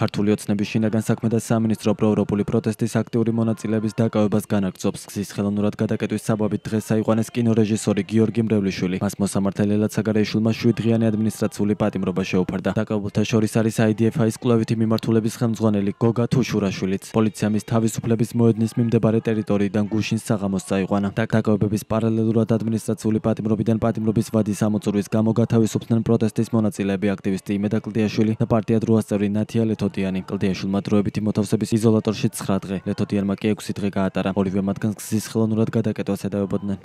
ქართული ოცნების შინაგან საქმეთა სამინისტრო პროევროპული პროტესტის აქტიური მონაწილეების დაკავებას განაგრძობს. გზის ხელოვნურად გადაკეტვის საბაბით დღეს აიყვანეს კინორეჟისორი გიორგი მრევლიშვილი. მას მოსამართლე ლელად საგარეიშვილმა 7 დღიანი ადმინისტრაციული პატიმრობა შეუფარდა. დაკავებულთა შორის არის IDFI-ის კვლევითი მიმართულების ხელმძღვანელი გოგა თუშურაშვილიც. პოლიცია მის თავისუფლების მოედნის მიმდებარე ტერიტორიიდან გუშინ საღამოს წაიყვანა. დაკავებების პარალელურად ადმინისტრაციული პატიმრობიდან პატიმრობის ვადის ამოწურვის გამო გათავისუფლდნენ პროტესტის მონაწილეები აქტივისტი იმედა კლდიაშვილი და პარტია დროას წევრი ნათია ლეთოდიანი. კლდიაშვილმა დროებითი მოთავსების იზოლატორში 9 დღე, ლეთოდიანმა კი 6 დღე გაატარა. ორივე მათგანს გზის ხელოვნურად გადაკეტვას ედავებოდნენ.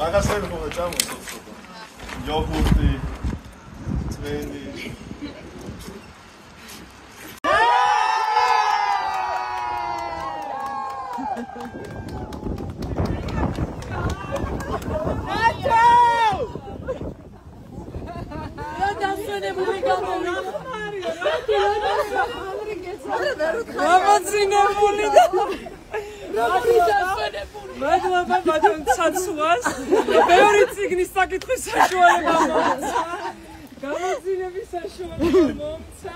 რაღაცები ხომ ჩამოსწორ. იოგურტი, წვენი. მადლობა ბატონ ცაცუას. მეორე ციგნის საკითხის საშუალება მომცა. გამოძინების საშუალება მომცა.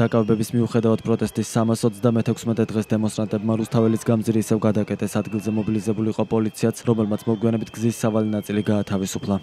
დაკავებების მიუხედავად პროტესტის 326 დღეს დემონსტრანტებმა რუსთაველის გამზირი ისევ გადაკეტეს. ადგილზე მობილიზებული იყო პოლიციაც, რომელმაც მოგვიანებით გზის სავალი ნაწილი გაათავისუფლა.